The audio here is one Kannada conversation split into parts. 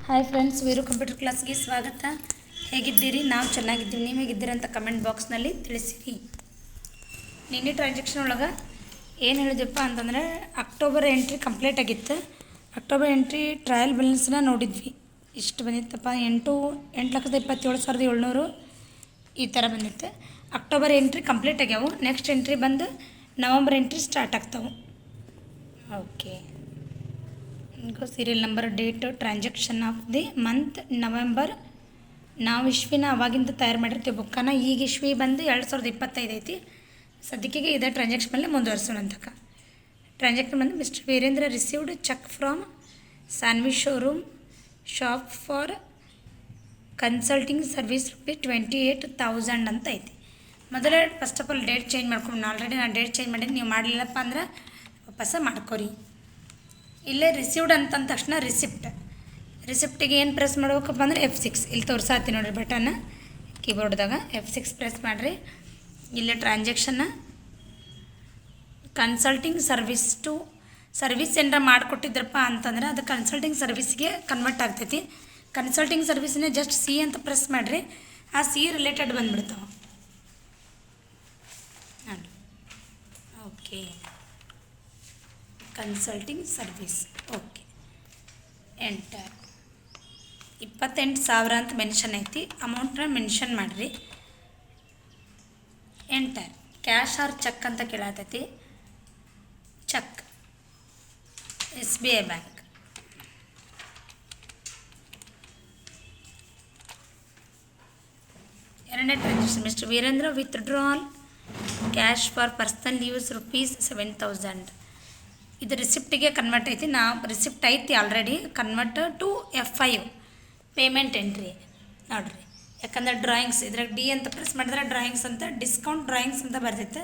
ಹಾಯ್ ಫ್ರೆಂಡ್ಸ್, ವೀರು ಕಂಪ್ಯೂಟರ್ ಕ್ಲಾಸ್ಗೆ ಸ್ವಾಗತ. ಹೇಗಿದ್ದೀರಿ? ನಾವು ಚೆನ್ನಾಗಿದ್ದೀವಿ. ನೀವು ಹೇಗಿದ್ದೀರಿ ಅಂತ ಕಮೆಂಟ್ ಬಾಕ್ಸ್ನಲ್ಲಿ ತಿಳಿಸಿರಿ. ನಿನ್ನೆ ಟ್ರಾನ್ಸಾಕ್ಷನ್ ಒಳಗೆ ಏನು ಹೇಳಿದೆಪ್ಪ ಅಂತಂದರೆ, ಅಕ್ಟೋಬರ್ ಎಂಟ್ರಿ ಕಂಪ್ಲೀಟ್ ಆಗಿತ್ತು. ಅಕ್ಟೋಬರ್ ಎಂಟ್ರಿ ಟ್ರಯಲ್ ಬ್ಯಾಲೆನ್ಸ್ನ ನೋಡಿದ್ವಿ. ಇಷ್ಟು ಬಂದಿತ್ತಪ್ಪ, 8,27,700 ಈ ಥರ ಬಂದಿತ್ತು. ಅಕ್ಟೋಬರ್ ಎಂಟ್ರಿ ಕಂಪ್ಲೀಟ್ ಆಗ್ಯಾವು. ನೆಕ್ಸ್ಟ್ ಎಂಟ್ರಿ ಬಂದು ನವಂಬರ್ ಎಂಟ್ರಿ ಸ್ಟಾರ್ಟ್ ಆಗ್ತಾವೆ. Okay, serial number, date, transaction of the month November. ನಾವು ಇಶ್ವಿನ ಅವಾಗಿಂದ ತಯಾರು ಮಾಡಿರ್ತೀವಿ ಬುಕ್ಕನ್ನು. ಈಗ ಇಶ್ವಿ ಬಂದು 2025 ಐತಿ. ಸದ್ಯಕ್ಕೆ ಇದೇ ಟ್ರಾನ್ಸಾಕ್ಷನ್ ಮೇಲೆ ಮುಂದುವರ್ಸೋಣ ಅಂತಕ. ಟ್ರಾನ್ಸಾಕ್ಷನ್ ಬಂದು mister Virendra received cheque from Saanvi showroom shop for consulting service ₹28,000 ಅಂತ ಐತಿ. ಮೊದಲೇ first of all date change ಮಾಡ್ಕೊಂಡು, ಆಲ್ರೆಡಿ ನಾನು ಡೇಟ್ ಚೇಂಜ್ ಮಾಡೀನಿ. ನೀವು ಮಾಡಲಿಲ್ಲಪ್ಪ ಅಂದ್ರೆ ವಾಪಸ್ಸ ಮಾಡ್ಕೊರಿ. ಇಲ್ಲೇ ರಿಸೀವ್ಡ್ ಅಂತಂದ ತಕ್ಷಣ ರಿಸಿಪ್ಟಿಗೆ ಏನು ಪ್ರೆಸ್ ಮಾಡ್ಬೇಕಪ್ಪ ಅಂದರೆ F6 ಇಲ್ಲಿ ತೋರಿಸಾತಿ ನೋಡಿರಿ ಬಟನ್ ಕೀಬೋರ್ಡ್ದಾಗ. F6 ಪ್ರೆಸ್ ಮಾಡಿರಿ. ಇಲ್ಲೇ ಟ್ರಾನ್ಸಾಕ್ಷನ್ನ ಕನ್ಸಲ್ಟಿಂಗ್ ಸರ್ವಿಸ್ ಏನಾರ ಮಾಡಿಕೊಟ್ಟಿದ್ರಪ್ಪ ಅಂತಂದ್ರೆ ಅದು ಕನ್ಸಲ್ಟಿಂಗ್ ಸರ್ವಿಸ್ಗೆ ಕನ್ವರ್ಟ್ ಆಗ್ತೈತಿ. ಕನ್ಸಲ್ಟಿಂಗ್ ಸರ್ವಿಸ್ನೇ ಜಸ್ಟ್ ಸಿ ಅಂತ ಪ್ರೆಸ್ ಮಾಡಿರಿ. ಆ ಸಿ ರಿಲೇಟೆಡ್ ಬಂದುಬಿಡ್ತಾವೆ. Okay, consulting service. Okay, enter. 28,000 ಅಂತ ಮೆನ್ಷನ್ ಐತಿ. ಅಮೌಂಟ್ನ ಮೆನ್ಷನ್ ಮಾಡಿರಿ. ಎಂಟರ್. ಕ್ಯಾಶ್ ಆರ್ ಚೆಕ್ ಅಂತ ಕೇಳತೈತಿ. Cheque, SBI bank. ಎರಡನೇ transaction, mister Virendra withdrawal cash for personal use ₹7,000. ಇದು ರಿಸಿಪ್ಟಿಗೆ ಕನ್ವರ್ಟ್ ಐತಿ. ರಿಸಿಪ್ಟ್ ಐತಿ already. Convert to F5 payment entry ನೋಡಿರಿ. ಯಾಕಂದರೆ ಡ್ರಾಯಿಂಗ್ಸ್ ಇದ್ರಾಗ ಡಿ ಅಂತ ಪ್ರೆಸ್ ಮಾಡಿದ್ರೆ ಡ್ರಾಯಿಂಗ್ಸ್ ಅಂತ, ಡಿಸ್ಕೌಂಟ್ ಡ್ರಾಯಿಂಗ್ಸ್ ಅಂತ ಬರ್ತೈತೆ.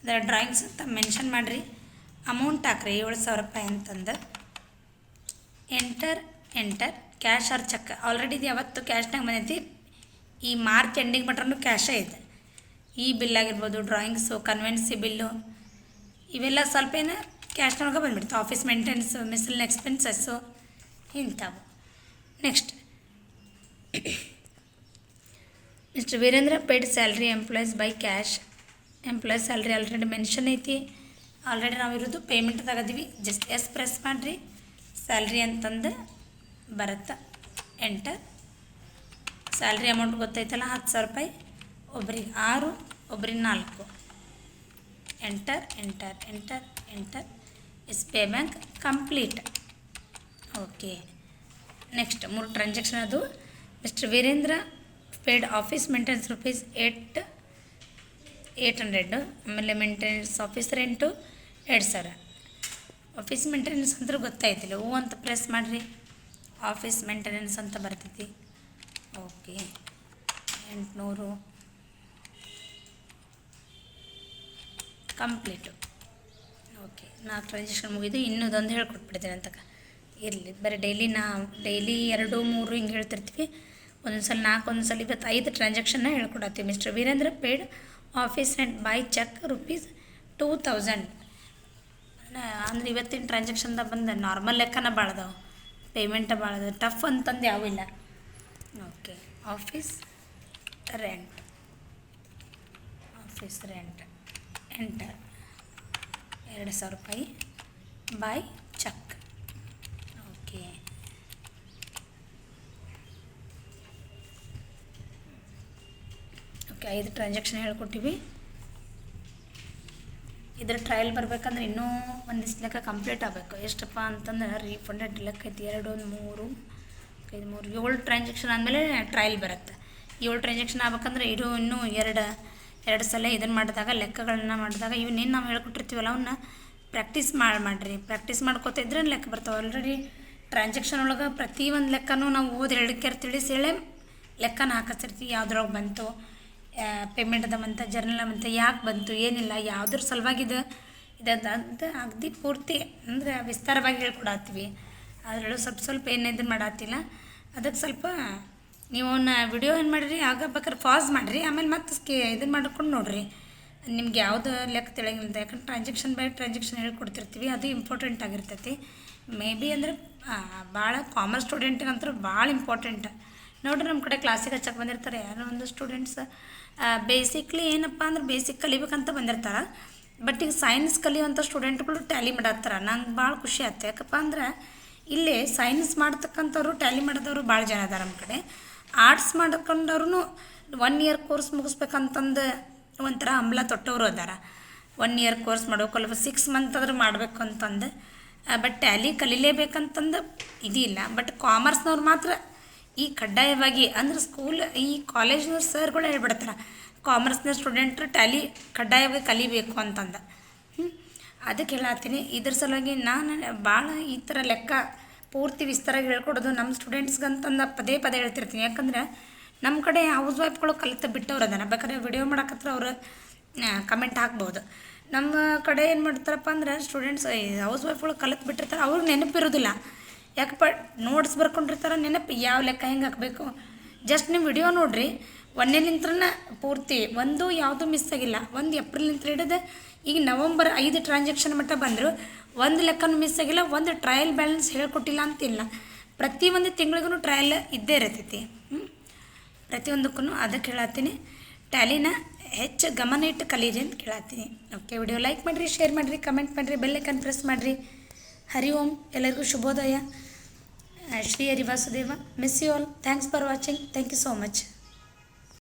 ಅದರ ಡ್ರಾಯಿಂಗ್ಸ್ ಅಂತ ಮೆನ್ಷನ್ ಮಾಡಿರಿ. ಅಮೌಂಟ್ ಹಾಕ್ರಿ ₹7,000 ಅಂತಂದು. Enter. Cash or cheque already ಇದು ಯಾವತ್ತು ಕ್ಯಾಶ್ನಾಗ ಬಂದೈತಿ. ಈ ಮಾರ್ಚ್ ಎಂಡಿಂಗ್ ಮಟ್ರೂ ಕ್ಯಾಶೇ ಇದೆ. ಈ ಬಿಲ್ ಆಗಿರ್ಬೋದು, ಡ್ರಾಯಿಂಗ್ಸು, ಕನ್ವೆನ್ಸಿ ಬಿಲ್ಲು, ಇವೆಲ್ಲ ಸ್ವಲ್ಪ ಏನು ಕ್ಯಾಶ್ನೊಳಗೆ ಬಂದುಬಿಡ್ತು. ಆಫೀಸ್ ಮೇಂಟೆನೆನ್ಸ್, ಮಿಸ್ಸೆಲ್ ಎಕ್ಸ್ಪೆನ್ಸಸ್ಸು ಇಂಥವು. Next, mister Virendra paid salary employees by cash. Employees salary already mention ಐತಿ. ಆಲ್ರೆಡಿ ನಾವು ಇರೋದು ಪೇಮೆಂಟ್ ತಗೋದೀವಿ. ಜಸ್ಟ್ ಎಸ್ ಪ್ರೆಸ್ ಮಾಡಿರಿ. ಸ್ಯಾಲ್ರಿ ಅಂತಂದು ಬರುತ್ತೆ. ಎಂಟರ್. ಸ್ಯಾಲ್ರಿ ಅಮೌಂಟ್ ಗೊತ್ತೈತಲ್ಲ, ₹10,000. ಒಬ್ರಿಗೆ 6, ಒಬ್ರಿಗೆ 4. Enter. SBI bank complete. Okay, next 3 transaction ಅದು. Mister Virendra paid office maintenance ₹800. ಆಮೇಲೆ maintenance office rent 2,000. Office maintenance ಅಂದ್ರೆ ಗೊತ್ತಾಯ್ತಿಲ್ಲ. ಅಂತ ಪ್ರೆಸ್ ಮಾಡಿರಿ. ಆಫೀಸ್ ಮೇಂಟೆನೆನ್ಸ್ ಅಂತ ಬರ್ತೈತಿ. Okay, 800 complete. ಓಕೆ, 4 ಟ್ರಾನ್ಸಾಕ್ಷನ್ ಮುಗಿದು. ಇನ್ನೊಂದು ಹೇಳ್ಕೊಟ್ಬಿಡ್ತೀನಿ ಅಂತ. ಇರಲಿ, ಬರೀ ಡೈಲಿ 2, 3 ಹಿಂಗೆ ಹೇಳ್ತಿರ್ತೀವಿ. ಒಂದೊಂದು ಸಲ 4, ಒಂದೊಂದು ಸಲ 5 ಟ್ರಾನ್ಸಾಕ್ಷನ್ನ ಹೇಳ್ಕೊಡತ್ತೀವಿ. Mister Virendra paid office rent by cheque ₹2,000. ಅಂದ್ರೆ ಇವತ್ತಿನ ಟ್ರಾನ್ಸಾಕ್ಷನ್ದಾಗ ಬಂದು ನಾರ್ಮಲ್ ಲೆಕ್ಕನ ಭಾಳದವು, ಪೇಮೆಂಟ ಭಾಳದವು, ಟಫ್ ಅಂತಂದು ಯಾವೂ ಇಲ್ಲ. Okay, office rent enter. ₹2,000 by cheque. Okay, okay, 5 transaction ಹೇಳ್ಕೊಟ್ಟಿವಿ. ಇದ್ರ ಟ್ರಯಲ್ ಬರಬೇಕಂದ್ರೆ ಇನ್ನೂ ಒಂದಿಷ್ಟು ಲೆಕ್ಕ ಕಂಪ್ಲೀಟ್ ಆಗಬೇಕು. ಎಷ್ಟಪ್ಪ ಅಂತಂದ್ರೆ ರೀಫಂಡೆಡ್ ಲೆಕ್ಕ ಐತಿ. 2, 3, 7 ಟ್ರಾನ್ಸಾಕ್ಷನ್ ಆದಮೇಲೆ ಟ್ರಯಲ್ ಬರುತ್ತೆ. 7 ಟ್ರಾನ್ಸಾಕ್ಷನ್ ಆಗ್ಬೇಕಂದ್ರೆ ಇನ್ನೂ ಎರಡು ಸಲ ಇದನ್ನು ಮಾಡಿದಾಗ, ಲೆಕ್ಕಗಳನ್ನ ಮಾಡಿದಾಗ ಇವನ್ನೇನು ನಾವು ಹೇಳ್ಕೊಟ್ಟಿರ್ತೀವಲ್ಲ ಅವನ್ನ ಪ್ರಾಕ್ಟೀಸ್ ಮಾಡಿರಿ. ಪ್ರಾಕ್ಟೀಸ್ ಮಾಡ್ಕೋತಿದ್ರೆ ಲೆಕ್ಕ ಬರ್ತಾವೆ. ಆಲ್ರೆಡಿ ಟ್ರಾನ್ಸಾಕ್ಷನ್ ಒಳಗೆ ಪ್ರತಿಯೊಂದು ಲೆಕ್ಕನೂ ನಾವು ಹೇಳಕ್ಕೆ ತಿಳಿಸಿ ಹೇಳೇ ಲೆಕ್ಕನ ಹಾಕಿಸ್ತಿರ್ತೀವಿ. ಯಾವ್ದ್ರೊಳಗೆ ಬಂತು, ಪೇಮೆಂಟ್ ಬಂತ, ಜರ್ನಲ್ ಬಂತ, ಯಾಕೆ ಬಂತು, ಏನಿಲ್ಲ, ಯಾವುದ್ರ ಸಲುವಾಗಿದ್ದು ಅಂತ ಅಗದಿ ಪೂರ್ತಿ ಅಂದರೆ ವಿಸ್ತಾರವಾಗಿ ಹೇಳ್ಕೊಡತ್ತೀವಿ. ಅದರಲ್ಲೂ ಸ್ವಲ್ಪ ಏನು ಇದನ್ನು ಮಾಡತ್ತಿಲ್ಲ. ಅದಕ್ಕೆ ಸ್ವಲ್ಪ ನೀವು ವಿಡಿಯೋ ಏನು ಮಾಡಿರಿ, ಆಗ ಬೇಕಾದ್ರೆ ಪಾಸ್ ಮಾಡಿರಿ. ಆಮೇಲೆ ಮತ್ತೆ ಇದನ್ನು ಮಾಡ್ಕೊಂಡು ನೋಡಿರಿ. ನಿಮ್ಗೆ ಯಾವುದು ಲೆಕ್ಕ ತಿಳಿಯಂಗಿಲ್ಲ. ಯಾಕಂದ್ರೆ ಟ್ರಾನ್ಸಾಕ್ಷನ್ ಬೈ ಟ್ರಾನ್ಸಾಕ್ಷನ್ ಹೇಳ್ಕೊಡ್ತಿರ್ತೀವಿ. ಅದು ಇಂಪಾರ್ಟೆಂಟ್ ಆಗಿರ್ತೈತಿ. ಮೇ ಬಿ ಅಂದರೆ ಭಾಳ ಕಾಮರ್ಸ್ ಸ್ಟೂಡೆಂಟಿಗಂತೂ ಭಾಳ ಇಂಪಾರ್ಟೆಂಟ್. ನೋಡಿರಿ ನಮ್ಮ ಕಡೆ ಕ್ಲಾಸಿಗೆ ಹಚ್ಚಕ್ಕೆ ಬಂದಿರ್ತಾರೆ ಯಾರೋ ಒಂದು ಸ್ಟೂಡೆಂಟ್ಸ್ ಬೇಸಿಕ್ಲಿ ಏನಪ್ಪ ಅಂದ್ರೆ ಬೇಸಿಕ್ ಕಲಿಬೇಕಂತ ಬಂದಿರ್ತಾರೆ. ಬಟ್ ಈಗ ಸೈನ್ಸ್ ಕಲಿಯುವಂಥ ಸ್ಟೂಡೆಂಟ್ಗಳು ಟ್ಯಾಲಿ ಮಾಡತ್ತಾರ. ನಂಗೆ ಭಾಳ ಖುಷಿ ಆಯ್ತು. ಯಾಕಪ್ಪ ಅಂದ್ರೆ ಇಲ್ಲೇ ಸೈನ್ಸ್ ಮಾಡ್ತಕ್ಕಂಥವ್ರು ಟ್ಯಾಲಿ ಮಾಡಿದವರು ಭಾಳ ಜನ ಅದಾರ ನಮ್ಮ ಕಡೆ. ಆರ್ಟ್ಸ್ ಮಾಡ್ಕೊಂಡವ್ರು 1 ಇಯರ್ ಕೋರ್ಸ್ ಮುಗಿಸ್ಬೇಕಂತಂದು ಒಂಥರ ಹಂಬಲ ತೊಟ್ಟವರು ಅದಾರ. 1 ಇಯರ್ ಕೋರ್ಸ್ ಮಾಡ್ಬೇಕಲ್ಲ 6 ಮಂತ್ ಆದ್ರೆ ಮಾಡಬೇಕು ಅಂತಂದು. ಬಟ್ ಟ್ಯಾಲಿ ಕಲಿಲೇಬೇಕಂತಂದು ಇದಿಲ್ಲ. ಬಟ್ ಕಾಮರ್ಸ್ನವ್ರು ಮಾತ್ರ ಈ ಕಡ್ಡಾಯವಾಗಿ ಅಂದ್ರೆ ಸ್ಕೂಲ್ ಈ ಕಾಲೇಜ್ನ ಸರ್ಗಳು ಹೇಳ್ಬಿಡ್ತಾರೆ ಕಾಮರ್ಸ್ನ ಸ್ಟೂಡೆಂಟ್ರು ಟ್ಯಾಲಿ ಕಡ್ಡಾಯವಾಗಿ ಕಲಿಬೇಕು ಅಂತಂದು. ಅದಕ್ಕೆ ಹೇಳತ್ತೀನಿ. ಇದ್ರ ಸಲುವಾಗಿ ನಾನು ಭಾಳ ಈ ಥರ ಲೆಕ್ಕ ಪೂರ್ತಿ ವಿಸ್ತಾರವಾಗಿ ಹೇಳ್ಕೊಡೋದು ನಮ್ಮ ಸ್ಟೂಡೆಂಟ್ಸ್ಗಂತಂದು ಪದೇ ಪದೇ ಹೇಳ್ತಿರ್ತೀನಿ. ಯಾಕಂದ್ರೆ ನಮ್ಮ ಕಡೆ ಹೌಸ್ ವೈಫ್ಗಳು ಕಲಿತು ಬಿಟ್ಟವ್ರು ಅದನ್ನು ಬೇಕಾದ್ರೆ ವಿಡಿಯೋ ಮಾಡಕತ್ರ ಅವರು ಕಮೆಂಟ್ ಹಾಕ್ಬೋದು. ನಮ್ಮ ಕಡೆ ಏನು ಮಾಡ್ತಾರಪ್ಪ ಅಂದ್ರೆ ಸ್ಟೂಡೆಂಟ್ಸ್ ಹೌಸ್ ವೈಫ್ಗಳು ಕಲಿತು ಬಿಟ್ಟಿರ್ತಾರೆ. ಅವ್ರಿಗೆ ನೆನಪಿರೋದಿಲ್ಲ. ಯಾಕಪ್ಪ ನೋಟ್ಸ್ ಬರ್ಕೊಂಡಿರ್ತಾರೆ, ನೆನಪು ಯಾವ ಲೆಕ್ಕ ಹೆಂಗೆ ಹಾಕಬೇಕು. ಜಸ್ಟ್ ನೀವು ವಿಡಿಯೋ ನೋಡಿರಿ, 1ನೇಲಿಂತ್ರನ ಪೂರ್ತಿ ಒಂದು ಯಾವುದೂ ಮಿಸ್ ಆಗಿಲ್ಲ. 1 ಏಪ್ರಿಲಿಂದ ಹಿಡಿದು ಈಗ ನವಂಬರ್ 5 ಟ್ರಾನ್ಸಾಕ್ಷನ್ ಮಟ್ಟ ಬಂದರು, ಒಂದು ಲೆಕ್ಕನೂ ಮಿಸ್ ಆಗಿಲ್ಲ. ಒಂದು ಟ್ರಯಲ್ ಬ್ಯಾಲೆನ್ಸ್ ಹೇಳ್ಕೊಟ್ಟಿಲ್ಲ ಅಂತಿಲ್ಲ. ಪ್ರತಿಯೊಂದು ತಿಂಗಳಿಗೂ ಟ್ರಯಲ್ ಇದ್ದೇ ಇರ್ತೈತಿ. ಪ್ರತಿಯೊಂದಕ್ಕೂ ಅದಕ್ಕೆ ಹೇಳತ್ತೀನಿ ಟ್ಯಾಲಿನ ಹೆಚ್ಚು ಗಮನ ಇಟ್ಟು ಕಲೀರಿ ಅಂತ ಕೇಳತ್ತೀನಿ. ಓಕೆ, ವಿಡಿಯೋ ಲೈಕ್ ಮಾಡಿರಿ, ಶೇರ್ ಮಾಡಿರಿ, ಕಮೆಂಟ್ ಮಾಡಿರಿ, ಬೆಲ್ ಐಕಾನ್ ಪ್ರೆಸ್ ಮಾಡಿರಿ. ಹರಿ ಓಂ. ಎಲ್ಲರಿಗೂ ಶುಭೋದಯ. Shri Hari Vasudeva. Miss you all. Thanks for watching. Thank you so much.